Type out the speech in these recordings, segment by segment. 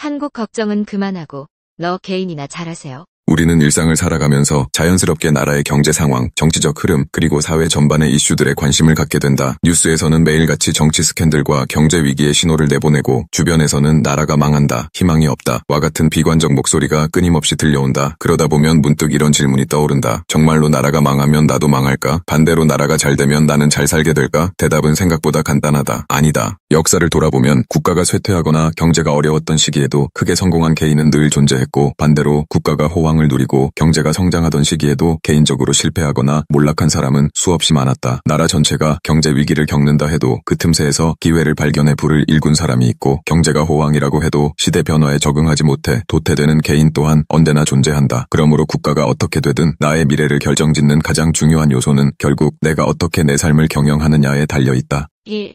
한국 걱정은 그만하고 너 개인이나 잘하세요. 우리는 일상을 살아가면서 자연스럽게 나라의 경제 상황, 정치적 흐름, 그리고 사회 전반의 이슈들에 관심을 갖게 된다. 뉴스에서는 매일같이 정치 스캔들과 경제 위기의 신호를 내보내고 주변에서는 나라가 망한다, 희망이 없다, 와 같은 비관적 목소리가 끊임없이 들려온다. 그러다 보면 문득 이런 질문이 떠오른다. 정말로 나라가 망하면 나도 망할까? 반대로 나라가 잘 되면 나는 잘 살게 될까? 대답은 생각보다 간단하다. 아니다. 역사를 돌아보면 국가가 쇠퇴하거나 경제가 어려웠던 시기에도 크게 성공한 개인은 늘 존재했고, 반대로 국가가 호황을 누리고 경제가 성장하던 시기에도 개인적으로 실패하거나 몰락한 사람은 수없이 많았다. 나라 전체가 경제 위기를 겪는다 해도 그 틈새에서 기회를 발견해 불을 일군 사람이 있고, 경제가 호황이라고 해도 시대 변화에 적응하지 못해 도태되는 개인 또한 언제나 존재한다. 그러므로 국가가 어떻게 되든 나의 미래를 결정짓는 가장 중요한 요소는 결국 내가 어떻게 내 삶을 경영하느냐에 달려있다. 1.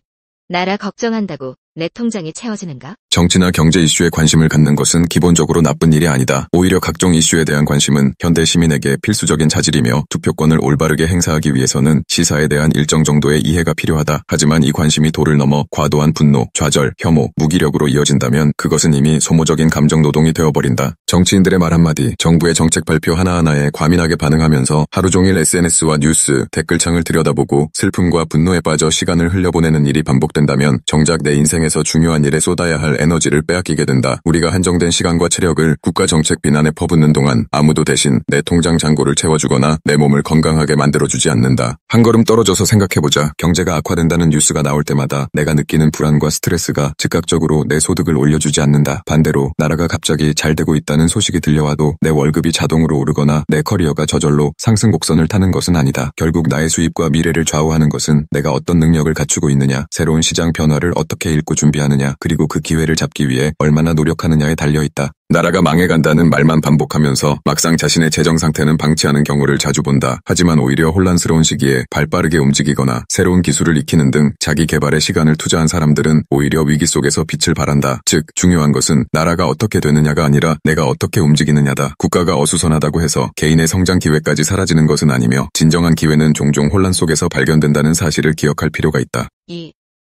나라 걱정한다고 내 통장이 채워지는가? 정치나 경제 이슈에 관심을 갖는 것은 기본적으로 나쁜 일이 아니다. 오히려 각종 이슈에 대한 관심은 현대 시민에게 필수적인 자질이며 투표권을 올바르게 행사하기 위해서는 시사에 대한 일정 정도의 이해가 필요하다. 하지만 이 관심이 도를 넘어 과도한 분노, 좌절, 혐오, 무기력으로 이어진다면 그것은 이미 소모적인 감정 노동이 되어버린다. 정치인들의 말 한마디, 정부의 정책 발표 하나하나에 과민하게 반응하면서 하루 종일 SNS와 뉴스, 댓글창을 들여다보고 슬픔과 분노에 빠져 시간을 흘려보내는 일이 반복된다면 정작 내 인생에서 중요한 일에 쏟아야 할 에너지를 빼앗기게 된다. 우리가 한정된 시간과 체력을 국가 정책 비난에 퍼붓는 동안 아무도 대신 내 통장 잔고를 채워주거나 내 몸을 건강하게 만들어주지 않는다. 한 걸음 떨어져서 생각해보자. 경제가 악화된다는 뉴스가 나올 때마다 내가 느끼는 불안과 스트레스가 즉각적으로 내 소득을 올려주지 않는다. 반대로 나라가 갑자기 잘 되고 있다는 소식이 들려와도 내 월급이 자동으로 오르거나 내 커리어가 저절로 상승 곡선을 타는 것은 아니다. 결국 나의 수입과 미래를 좌우하는 것은 내가 어떤 능력을 갖추고 있느냐, 새로운 시장 변화를 어떻게 읽고 준비하느냐, 그리고 그 기회를 잡기 위해 얼마나 노력하느냐에 달려있다. 나라가 망해간다는 말만 반복하면서 막상 자신의 재정 상태는 방치하는 경우를 자주 본다. 하지만 오히려 혼란스러운 시기에 발빠르게 움직이거나 새로운 기술을 익히는 등 자기 개발에 시간을 투자한 사람들은 오히려 위기 속에서 빛을 발한다. 즉, 중요한 것은 나라가 어떻게 되느냐가 아니라 내가 어떻게 움직이느냐다. 국가가 어수선하다고 해서 개인의 성장 기회까지 사라지는 것은 아니며 진정한 기회는 종종 혼란 속에서 발견된다는 사실을 기억할 필요가 있다. 2.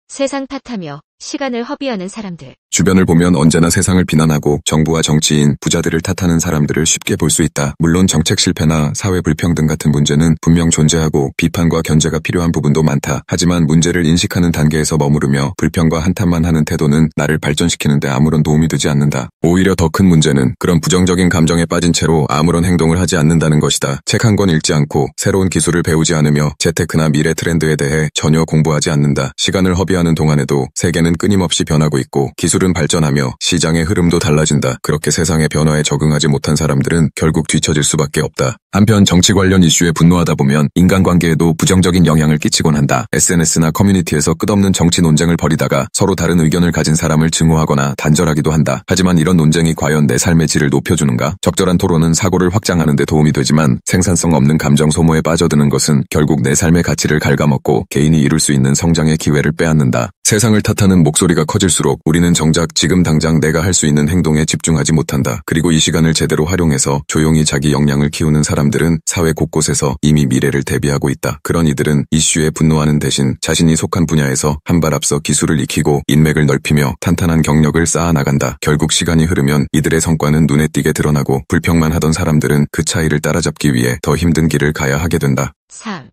세상 탓하며 시간을 허비하는 사람들. 주변을 보면 언제나 세상을 비난하고 정부와 정치인, 부자들을 탓하는 사람들을 쉽게 볼 수 있다. 물론 정책 실패나 사회 불평등 같은 문제는 분명 존재하고 비판과 견제가 필요한 부분도 많다. 하지만 문제를 인식하는 단계에서 머무르며 불평과 한탄만 하는 태도는 나를 발전시키는데 아무런 도움이 되지 않는다. 오히려 더 큰 문제는 그런 부정적인 감정에 빠진 채로 아무런 행동을 하지 않는다는 것이다. 책 한 권 읽지 않고 새로운 기술을 배우지 않으며 재테크나 미래 트렌드에 대해 전혀 공부하지 않는다. 시간을 허비하는 동안에도 세계는 끊임없이 변하고 있고 기술은 발전하며 시장의 흐름도 달라진다. 그렇게 세상의 변화에 적응하지 못한 사람들은 결국 뒤처질 수밖에 없다. 한편 정치 관련 이슈에 분노하다 보면 인간관계에도 부정적인 영향을 끼치곤 한다. SNS나 커뮤니티에서 끝없는 정치 논쟁을 벌이다가 서로 다른 의견을 가진 사람을 증오하거나 단절하기도 한다. 하지만 이런 논쟁이 과연 내 삶의 질을 높여주는가? 적절한 토론은 사고를 확장하는 데 도움이 되지만 생산성 없는 감정 소모에 빠져드는 것은 결국 내 삶의 가치를 갉아먹고 개인이 이룰 수 있는 성장의 기회를 빼앗는다. 세상을 탓하는 목소리가 커질수록 우리는 정작 지금 당장 내가 할 수 있는 행동에 집중하지 못한다. 그리고 이 시간을 제대로 활용해서 조용히 자기 역량을 키우는 사람들은 사회 곳곳에서 이미 미래를 대비하고 있다. 그런 이들은 이슈에 분노하는 대신 자신이 속한 분야에서 한 발 앞서 기술을 익히고 인맥을 넓히며 탄탄한 경력을 쌓아 나간다. 결국 시간이 흐르면 이들의 성과는 눈에 띄게 드러나고 불평만 하던 사람들은 그 차이를 따라잡기 위해 더 힘든 길을 가야 하게 된다. 3.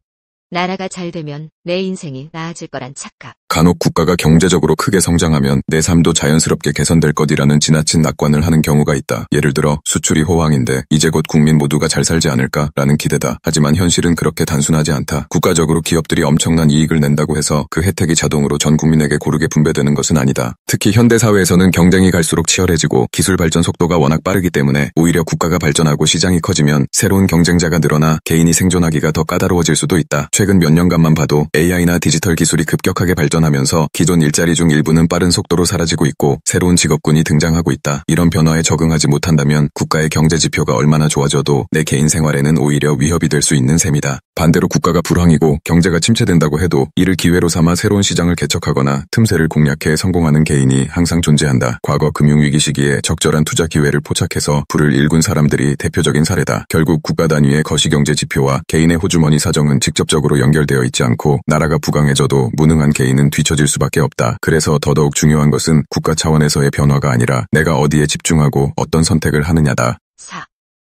나라가 잘 되면 내 인생이 나아질 거란 착각. 간혹 국가가 경제적으로 크게 성장하면 내 삶도 자연스럽게 개선될 것이라는 지나친 낙관을 하는 경우가 있다. 예를 들어 수출이 호황인데 이제 곧 국민 모두가 잘 살지 않을까라는 기대다. 하지만 현실은 그렇게 단순하지 않다. 국가적으로 기업들이 엄청난 이익을 낸다고 해서 그 혜택이 자동으로 전 국민에게 고르게 분배되는 것은 아니다. 특히 현대사회에서는 경쟁이 갈수록 치열해지고 기술 발전 속도가 워낙 빠르기 때문에 오히려 국가가 발전하고 시장이 커지면 새로운 경쟁자가 늘어나 개인이 생존하기가 더 까다로워질 수도 있다. 최근 몇 년간만 봐도 AI나 디지털 기술이 급격하게 발전하면서 기존 일자리 중 일부는 빠른 속도로 사라지고 있고 새로운 직업군이 등장하고 있다. 이런 변화에 적응하지 못한다면 국가의 경제 지표가 얼마나 좋아져도 내 개인 생활에는 오히려 위협이 될 수 있는 셈이다. 반대로 국가가 불황이고 경제가 침체된다고 해도 이를 기회로 삼아 새로운 시장을 개척하거나 틈새를 공략해 성공하는 개인이 항상 존재한다. 과거 금융위기 시기에 적절한 투자 기회를 포착해서 불을 일군 사람들이 대표적인 사례다. 결국 국가 단위의 거시경제 지표와 개인의 호주머니 사정은 직접적으로 직접적으로 연결되어 있지 않고 나라가 부강해져도 무능한 개인은 뒤처질 수밖에 없다. 그래서 더더욱 중요한 것은 국가 차원에서의 변화가 아니라 내가 어디에 집중하고 어떤 선택을 하느냐다. 4.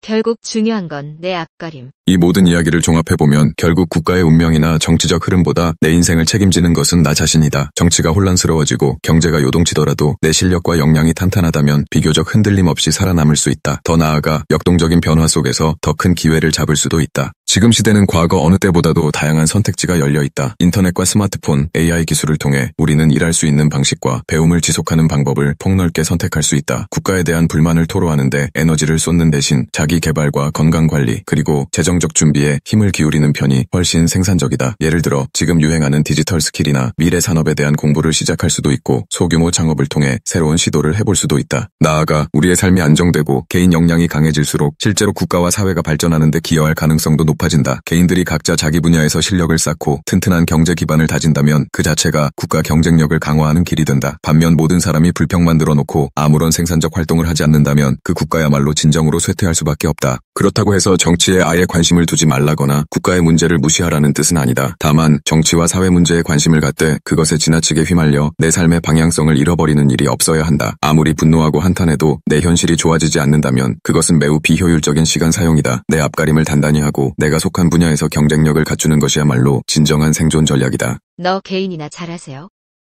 결국 중요한 건 내 앞가림. 이 모든 이야기를 종합해보면 결국 국가의 운명이나 정치적 흐름보다 내 인생을 책임지는 것은 나 자신이다. 정치가 혼란스러워지고 경제가 요동치더라도 내 실력과 역량이 탄탄하다면 비교적 흔들림 없이 살아남을 수 있다. 더 나아가 역동적인 변화 속에서 더 큰 기회를 잡을 수도 있다. 지금 시대는 과거 어느 때보다도 다양한 선택지가 열려있다. 인터넷과 스마트폰, AI 기술을 통해 우리는 일할 수 있는 방식과 배움을 지속하는 방법을 폭넓게 선택할 수 있다. 국가에 대한 불만을 토로하는데 에너지를 쏟는 대신 자기 개발과 건강관리 그리고 재정적 준비에 힘을 기울이는 편이 훨씬 생산적이다. 예를 들어 지금 유행하는 디지털 스킬이나 미래 산업에 대한 공부를 시작할 수도 있고 소규모 창업을 통해 새로운 시도를 해볼 수도 있다. 나아가 우리의 삶이 안정되고 개인 역량이 강해질수록 실제로 국가와 사회가 발전하는 데 기여할 가능성도 높아진다. 개인들이 각자 자기 분야에서 실력을 쌓고 튼튼한 경제 기반을 다진다면 그 자체가 국가 경쟁력을 강화하는 길이 된다. 반면 모든 사람이 불평만 늘어놓고 아무런 생산적 활동을 하지 않는다면 그 국가야말로 진정으로 쇠퇴할 수밖에 없다. 그렇다고 해서 정치에 아예 관심을 두지 말라거나 국가의 문제를 무시하라는 뜻은 아니다. 다만 정치와 사회 문제에 관심을 갖되 그것에 지나치게 휘말려 내 삶의 방향성을 잃어버리는 일이 없어야 한다. 아무리 분노하고 한탄해도 내 현실이 좋아지지 않는다면 그것은 매우 비효율적인 시간 사용이다. 내 앞가림을 단단히 하고 내가 속한 분야에서 경쟁력을 갖추는 것이야말로 진정한 생존 전략이다. 너 개인이나 잘하세요.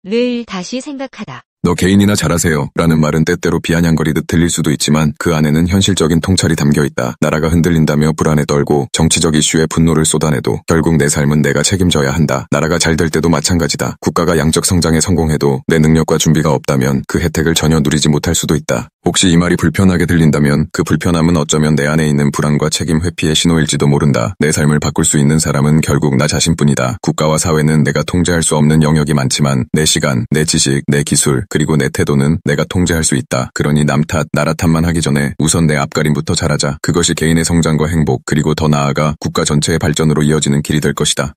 늘 다시 생각하다. 너 개인이나 잘하세요 라는 말은 때때로 비아냥거리듯 들릴 수도 있지만 그 안에는 현실적인 통찰이 담겨있다. 나라가 흔들린다며 불안에 떨고 정치적 이슈에 분노를 쏟아내도 결국 내 삶은 내가 책임져야 한다. 나라가 잘 될 때도 마찬가지다. 국가가 양적 성장에 성공해도 내 능력과 준비가 없다면 그 혜택을 전혀 누리지 못할 수도 있다. 혹시 이 말이 불편하게 들린다면 그 불편함은 어쩌면 내 안에 있는 불안과 책임 회피의 신호일지도 모른다. 내 삶을 바꿀 수 있는 사람은 결국 나 자신뿐이다. 국가와 사회는 내가 통제할 수 없는 영역이 많지만 내 시간, 내 지식, 내 기술 그리고 내 태도는 내가 통제할 수 있다. 그러니 남 탓, 나라 탓만 하기 전에 우선 내 앞가림부터 잘하자. 그것이 개인의 성장과 행복 그리고 더 나아가 국가 전체의 발전으로 이어지는 길이 될 것이다.